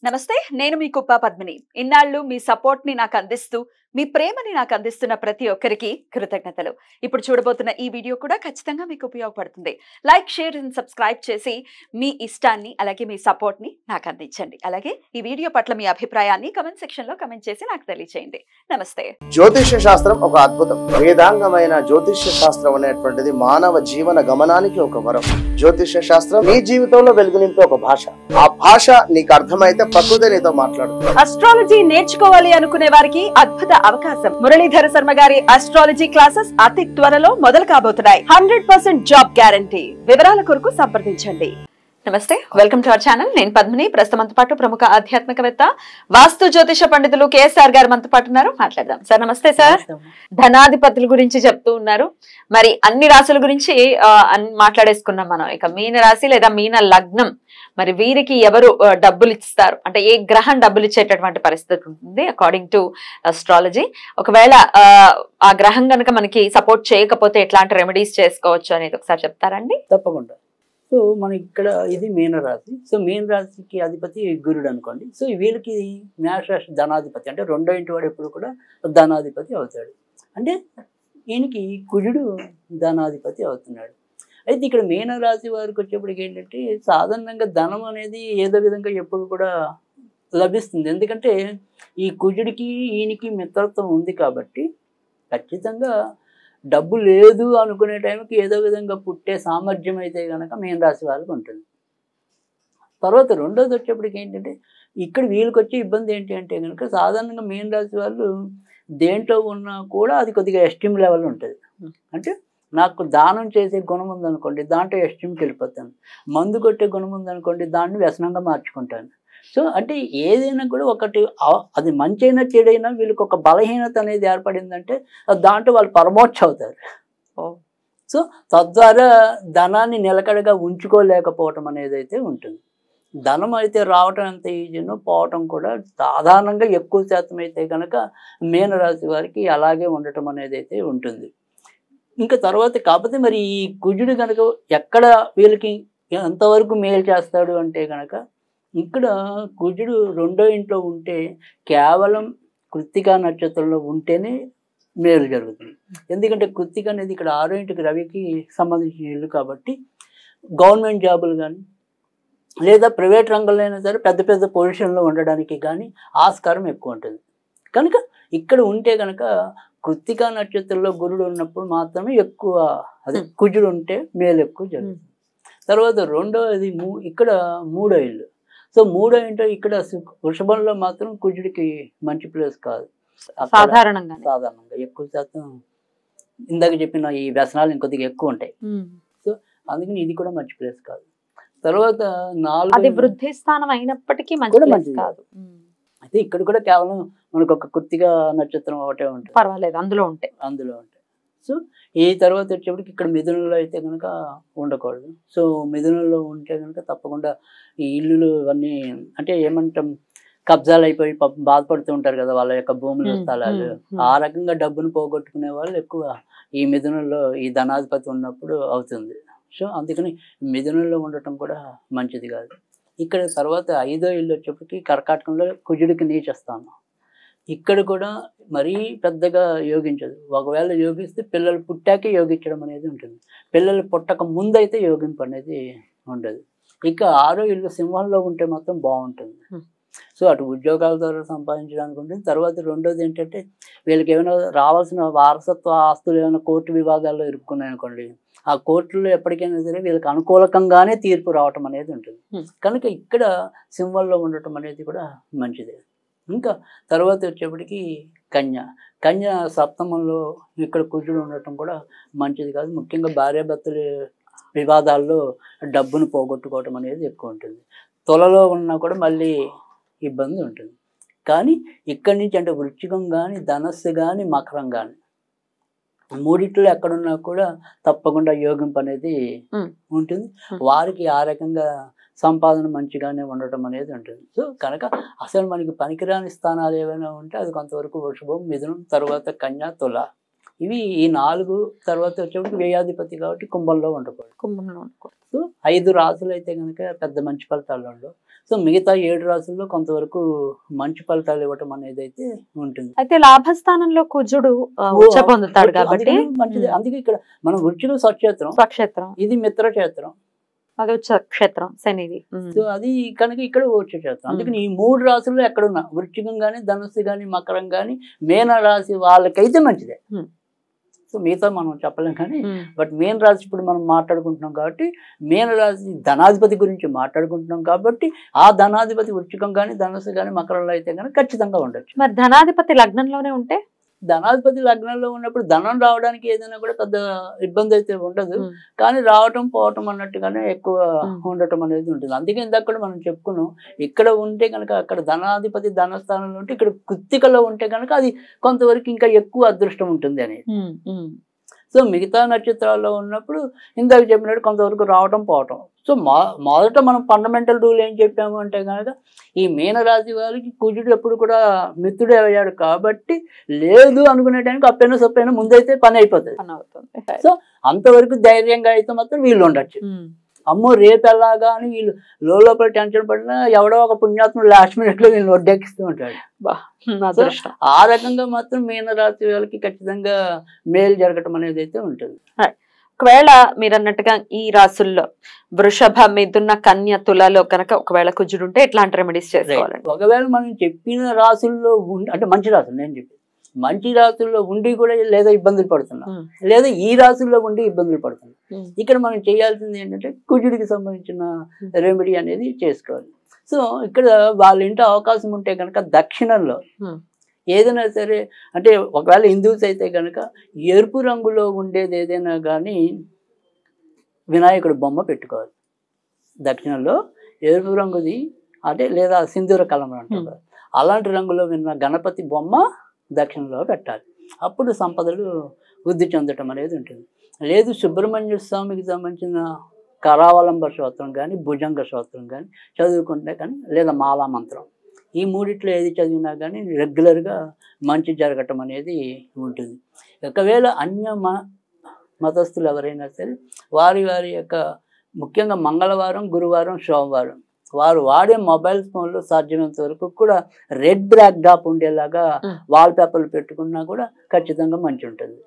నమస్తే, నేను మీ కుప్ప పద్మిని. ఇన్నాళ్ళు మీ సపోర్ట్ ని నాకు అందిస్తూ, మీ ప్రేమని నాకు అందిస్తున్న ప్రతి ఒక్కరికి కృతజ్ఞతలు. ఇప్పుడు చూడబోతున్న ఈ వీడియో కూడా ఖచ్చితంగా మీకు ఉపయోగపడుతుంది. లైక్, షేర్ అండ్ సబ్స్క్రైబ్ చేసి మీ ఇష్టాన్ని అలాగే మీ సపోర్ట్ ని నాకు అందించండి. అలాగే ఈ వీడియో పట్ల మీ అభిప్రాయాన్ని కమెంట్ సెక్షన్ లో కమెంట్ చేసి నాకు తెలియజేయండి. నమస్తే. జ్యోతిష్య శాస్త్రం ఒక అద్భుతం. వేదాంగమైన జ్యోతిష్య శాస్త్రం అనేటువంటిది మానవ జీవన గమనానికి ఒక వరం. జ్యోతిష్య శాస్త్రం నీ జీవితంలో వెలుగునింపే ఒక భాష. ఆ భాష నీకు అర్థమైతే ప్రకృతి నీతో మాట్లాడుతుంది. అస్ట్రాలజీ నేర్చుకోవాలి అనుకునే వారికి అద్భుత అవకాశం. మురళీధర శర్మ గారి అస్ట్రాలజీ క్లాసెస్ అతి త్వరలో మొదలు కాబోతున్నాయి. 100% జాబ్ గ్యారంటీ. వివరాల కొరకు సంప్రదించండి. నమస్తే, వెల్కమ్ టు అవర్ ఛానల్. నేను పద్మిని. ప్రస్తుతంతో పాటు ప్రముఖ ఆధ్యాత్మికవేత్త, వాస్తు జ్యోతిష పండితులు కేఎస్ఆర్ గారు మనతో పాటు ఉన్నారు. మాట్లాడదాం. సార్ నమస్తే. సార్, ధనాధిపతుల గురించి చెప్తూ ఉన్నారు. మరి అన్ని రాశుల గురించి మాట్లాడేసుకున్నాం మనం. ఇక మీన రాశి లేదా మీన లగ్నం, మరి వీరికి ఎవరు డబ్బులు ఇస్తారు అంటే ఏ గ్రహం డబ్బులు ఇచ్చేటటువంటి పరిస్థితి ఉంటుంది అకార్డింగ్ టు అస్ట్రాలజీ. ఒకవేళ ఆ గ్రహం కనుక మనకి సపోర్ట్ చేయకపోతే ఎట్లాంటి రెమెడీస్ చేసుకోవచ్చు అనేది ఒకసారి చెప్తారండి? తప్పకుండా. సో మన ఇక్కడ ఇది మీనరాశి. సో మీనరాశికి అధిపతి గురుడు అనుకోండి. సో వీళ్ళకి మేషరాశి ధనాధిపతి, అంటే రెండో ఇంటి వాడు ఎప్పుడు కూడా ధనాధిపతి అవుతాడు. అంటే ఈయనకి కుజుడు ధనాధిపతి అవుతున్నాడు. అయితే ఇక్కడ మీనరాశి వారికి వచ్చేప్పటికి ఏంటంటే సాధారణంగా ధనం అనేది ఏదో విధంగా ఎప్పుడు కూడా లభిస్తుంది. ఎందుకంటే ఈ కుజుడికి ఈయనకి మిత్రత్వం ఉంది కాబట్టి ఖచ్చితంగా డబ్బు లేదు అనుకునే టైంకి ఏదో విధంగా పుట్టే సామర్థ్యం అయితే కనుక మీనరాశి వాళ్ళకి ఉంటుంది. తర్వాత రెండోది వచ్చేప్పటికి ఏంటంటే ఇక్కడ వీళ్ళకి వచ్చే ఇబ్బంది ఏంటి అంటే కనుక సాధారణంగా మీనరాశి వాళ్ళు దేంట్లో ఉన్నా కూడా అది కొద్దిగా ఎస్టీమ్ లెవెల్ ఉంటుంది. అంటే నాకు దానం చేసే గుణం ఉందనుకోండి, దాంట్లో ఎస్టీమ్కి వెళ్ళిపోతాను. మందు కొట్టే గుణం ఉందనుకోండి, దాన్ని వ్యసనంగా మార్చుకుంటాను. సో అంటే ఏదైనా కూడా ఒకటి అది మంచి అయినా చెడైనా వీళ్ళకి ఒక బలహీనత అనేది ఏర్పడిందంటే దాంట్లో వాళ్ళు పరమోక్ష అవుతారు. సో తద్వారా ధనాన్ని నిలకడగా ఉంచుకోలేకపోవటం అనేది అయితే ఉంటుంది. ధనం అయితే రావటం ఎంత ఈజీనో పోవటం కూడా సాధారణంగా ఎక్కువ శాతం అయితే కనుక మీనరాశి వారికి అలాగే ఉండటం అనేది అయితే ఉంటుంది. ఇంకా తర్వాత కాకపోతే మరి ఈ కుజుడు కనుక ఎక్కడ వీళ్ళకి ఎంతవరకు మేలు చేస్తాడు అంటే కనుక ఇక్కడ కుజుడు రెండో ఇంట్లో ఉంటే కేవలం కృత్తికా నక్షత్రంలో ఉంటేనే మేలు జరుగుతుంది. ఎందుకంటే కృత్తిక అనేది ఇక్కడ ఆరో ఇంటికి రవికి సంబంధించిన ఇల్లు కాబట్టి గవర్నమెంట్ జాబులు కానీ లేదా ప్రైవేట్ రంగంలో అయినా సరే పెద్ద పెద్ద పొజిషన్లో ఉండడానికి కానీ ఆస్కారం ఎక్కువ ఉంటుంది. కనుక ఇక్కడ ఉంటే కనుక కృత్తికా నక్షత్రంలో గురుడు ఉన్నప్పుడు మాత్రమే ఎక్కువ అదే కుజుడు ఉంటే మేలు ఎక్కువ జరుగుతుంది. తర్వాత రెండోది ఇక్కడ మూడో ఇల్లు. సో మూడో ఇంట్లో ఇక్కడ వృషభంలో మాత్రం కుజుడికి మంచి ప్లేస్ కాదు. సాధారణంగా ఎక్కువ శాతం ఇందాక చెప్పిన ఈ వ్యసనాలు ఇంకొద్దిగా ఎక్కువ ఉంటాయి. సో అందుకని ఇది కూడా మంచి ప్లేస్ కాదు. తర్వాత నాలుగు వృద్ధి స్థానం అయినప్పటికీ మంచి కాదు. అయితే ఇక్కడ కూడా కేవలం మనకు ఒక కృత్తిగా నక్షత్రం ఒకటే ఉంటుంది, పర్వాలేదు అందులో ఉంటాయి. సో ఈ తర్వాత వచ్చేప్పటికి ఇక్కడ మిథునంలో అయితే కనుక ఉండకూడదు. సో మిథునంలో ఉంటే కనుక తప్పకుండా ఈ ఇల్లులు ఇవన్నీ అంటే ఏమంటాం కబ్జాలు అయిపోయి బాధపడుతూ ఉంటారు కదా వాళ్ళ యొక్క భూములు స్థలాలు. ఆ రకంగా డబ్బును పోగొట్టుకునే వాళ్ళు ఎక్కువ ఈ మిథునంలో ఈ ధనాధిపతి ఉన్నప్పుడు అవుతుంది. సో అందుకని మిథునంలో ఉండటం కూడా మంచిది కాదు. ఇక్కడ తర్వాత ఐదో ఇల్లు వచ్చేప్పటికి కర్కాటకంలో కుజుడికి నీచస్థానం. ఇక్కడ కూడా మరీ పెద్దగా యోగించదు. ఒకవేళ యోగిస్తే పిల్లలు పుట్టాకే యోగించడం అనేది ఉంటుంది. పిల్లలు పుట్టక ముందైతే యోగింపు అనేది ఉండదు. ఇక ఆరో ఇల్లు సింహంలో ఉంటే మాత్రం బాగుంటుంది. సో అటు ఉద్యోగాల ద్వారా సంపాదించడానికి ఉంటుంది. తర్వాత రెండోది ఏంటంటే వీళ్ళకి ఏమైనా రావాల్సిన వారసత్వ ఆస్తులు ఏమైనా కోర్టు వివాదాల్లో ఇరుక్కున్నాయి అనుకోండి, ఆ కోర్టులో ఎప్పటికైనా సరే వీళ్ళకి అనుకూలకంగానే తీర్పు రావటం అనేది ఉంటుంది. కనుక ఇక్కడ సింహంలో ఉండటం అనేది కూడా మంచిదే. ఇంకా తర్వాత వచ్చేప్పటికి కన్య సప్తమంలో ఇక్కడ కుజుడు ఉండటం కూడా మంచిది కాదు. ముఖ్యంగా భార్యాభర్తల వివాదాల్లో డబ్బును పోగొట్టుకోవటం అనేది ఎక్కువ ఉంటుంది. తులలో ఉన్నా కూడా మళ్ళీ ఇబ్బంది ఉంటుంది. కానీ ఇక్కడి నుంచి అంటే వృశ్చికం కానీ ధనస్సు కానీ మకరం కానీ మూడిట్లో ఎక్కడున్నా కూడా తప్పకుండా యోగింపు అనేది ఉంటుంది. వారికి ఆ రకంగా సంపాదన మంచిగానే ఉండటం అనేది ఉంటుంది. సో కనుక అసలు మనకి పనికిరాని స్థానాలు ఏవైనా ఉంటే అది కొంతవరకు వృషభం, మిథునం, తర్వాత కన్య, తుల ఇవి ఈ 4 తర్వాత వచ్చేప్పటికి వ్యయాధిపతి కాబట్టి కుంభంలో ఉండకూడదు. కుంభంలో ఉండకూడదు. సో 5 రాసులు అయితే కనుక పెద్ద మంచి ఫలితాలు ఉండవు. సో మిగతా 7 రాసుల్లో కొంతవరకు మంచి ఫలితాలు ఇవ్వటం అనేది అయితే ఉంటుంది. అయితే లాభస్థానంలో కుజుడు ఉచ్చ పొందుతాడు కాబట్టి మంచిది. అందుకే ఇక్కడ మనం వృచ్చికం స్వక్షేత్రం, స్వక్షేత్రం, ఇది మిత్రక్షేత్రం, అది ఉచ్చ క్షేత్రం శనిది. సో అది కనుక ఇక్కడ వచ్చేసేస్తాం. అందుకని ఈ 3 రాశుల్లో ఎక్కడున్నా వృశ్చికం కానీ, ధనుస్సు కానీ, మకరం కానీ, మేన రాశి వాళ్ళకైతే మంచిదే. సో మిగతా మనం చెప్పలేం కానీ బట్ మేన రాశి ఇప్పుడు మనం మాట్లాడుకుంటున్నాం కాబట్టి మేన రాశి ధనాధిపతి గురించి మాట్లాడుకుంటున్నాం కాబట్టి ఆ ధనాధిపతి వృశ్చికం కానీ, ధనుస్సు కానీ, మకరంలో అయితే కనుక ఖచ్చితంగా ఉండొచ్చు. మరి ధనాధిపతి లగ్నంలోనే ఉంటే, ధనాధిపతి లగ్నంలో ఉన్నప్పుడు ధనం రావడానికి ఏదైనా కూడా పెద్ద ఇబ్బంది అయితే ఉండదు, కానీ రావటం పోవటం అన్నట్టుగానే ఎక్కువ ఉండటం అనేది ఉంటుంది. అందుకే ఇందాక కూడా మనం చెప్పుకున్నాం, ఇక్కడ ఉంటే కనుక అక్కడ ధనాధిపతి ధనస్థానంలో ఉంటే ఇక్కడ కృత్తికలో ఉంటే కనుక అది కొంతవరకు ఇంకా ఎక్కువ అదృష్టం ఉంటుంది అనేది. సో మిగతా నక్షత్రాల్లో ఉన్నప్పుడు ఇందాక చెప్పినట్టు కొంతవరకు రావటం పోవటం. సో మొదట మనం ఫండమెంటల్ రూల్ ఏం చెప్పాము అంటే కనుక ఈ మీనరాశి వారికి కుజుడు ఎప్పుడు కూడా మిత్రుడే అయ్యాడు కాబట్టి లేదు అనుకునే టైంకి అప్పైనా సప్పైనా ముందైతే పని అయిపోతుంది. సో అంతవరకు ధైర్యంగా అయితే మాత్రం వీళ్ళు ఉండొచ్చు. అమ్మో రేపు ఎలాగా అని వీళ్ళు లోపల టెన్షన్ పడినా ఎవడో ఒక పుణ్యాత్ముడు లాస్ట్ మినిట్ లో వీళ్ళు వడ్డెక్కిస్తూ ఉంటాడు. ఆ రకంగా మాత్రం మీనరాశి వాళ్ళకి ఖచ్చితంగా మేలు జరగటం అనేది అయితే ఉంటుంది. ఒకవేళ మీరు అన్నట్టుగా ఈ రాసుల్లో వృషభ, మిథున, కన్య, తులలో కనుక ఒకవేళ కుజుడు ఉంటే ఎట్లాంటి రెమెడీస్ చేసుకోవాలండి? ఒకవేళ మనం చెప్పిన రాసుల్లో అంటే మంచి రాసులు నేను చెప్పి మంచి రాసుల్లో ఉండి కూడా లేదా ఇబ్బందులు పడుతున్నాం, లేదా ఈ రాసుల్లో ఉండి ఇబ్బందులు పడుతున్నాం. ఇక్కడ మనం చేయాల్సింది ఏంటంటే కుజుడికి సంబంధించిన రెమెడీ అనేది చేసుకోవాలి. సో ఇక్కడ వాళ్ళ ఇంటి అవకాశం ఉంటే కనుక దక్షిణంలో ఏదైనా సరే, అంటే ఒకవేళ హిందూస్ అయితే కనుక ఎరుపు రంగులో ఉండేది ఏదైనా కానీ వినాయకుడి బొమ్మ పెట్టుకోవాలి. దక్షిణంలో ఎరుపు రంగుది అంటే లేదా సింధూర కలం అంటారు, అలాంటి రంగులో ఉన్న గణపతి బొమ్మ దక్షిణంలో పెట్టాలి. అప్పుడు సంపదలు వృద్ధి చెందటం అనేది ఉంటుంది. లేదు సుబ్రహ్మణ్య స్వామికి సంబంధించిన కరావలంబ స్తోత్రం కానీ, భుజంగ స్తోత్రం కానీ చదువుకుంటే కానీ, లేదా మాలా మంత్రం, ఈ మూడిట్లో ఏది చదివినా కానీ రెగ్యులర్గా మంచి జరగటం అనేది ఉంటుంది. ఒకవేళ అన్య మతస్థులు ఎవరైనా సరే వారి వారి యొక్క ముఖ్యంగా మంగళవారం, గురువారం, సోమవారం వారు వాడే మొబైల్ ఫోన్లో సాధ్యమైనంత వరకు కూడా రెడ్ బ్లాక్ డాప్ ఉండేలాగా వాల్ పేపర్లు పెట్టుకున్నా కూడా ఖచ్చితంగా మంచి ఉంటుంది.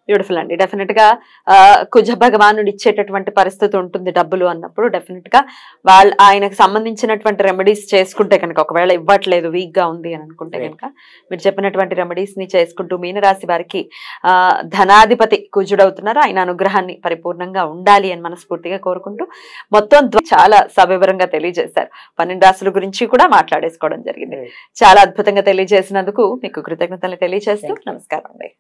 బ్యూటిఫుల్ అండి. డెఫినెట్ గా కుజ భగవానుడు ఇచ్చేటటువంటి పరిస్థితి ఉంటుంది డబ్బులు అన్నప్పుడు డెఫినెట్ గా ఆయనకు సంబంధించినటువంటి రెమెడీస్ చేసుకుంటే కనుక, ఒకవేళ ఇవ్వట్లేదు వీక్ గా ఉంది అని అనుకుంటే కనుక మీరు చెప్పినటువంటి రెమెడీస్ ని చేసుకుంటూ మీనరాశి వారికి ధనాధిపతి కుజుడవుతున్నారు, ఆయన అనుగ్రహాన్ని పరిపూర్ణంగా ఉండాలి అని మనస్ఫూర్తిగా కోరుకుంటూ మొత్తం చాలా సవివరంగా తెలియజేశారు. 12 రాశుల గురించి కూడా మాట్లాడేసుకోవడం జరిగింది. చాలా అద్భుతంగా తెలియజేసినందుకు మీకు కృతజ్ఞతలు తెలియజేస్తూ నమస్కారం అండి.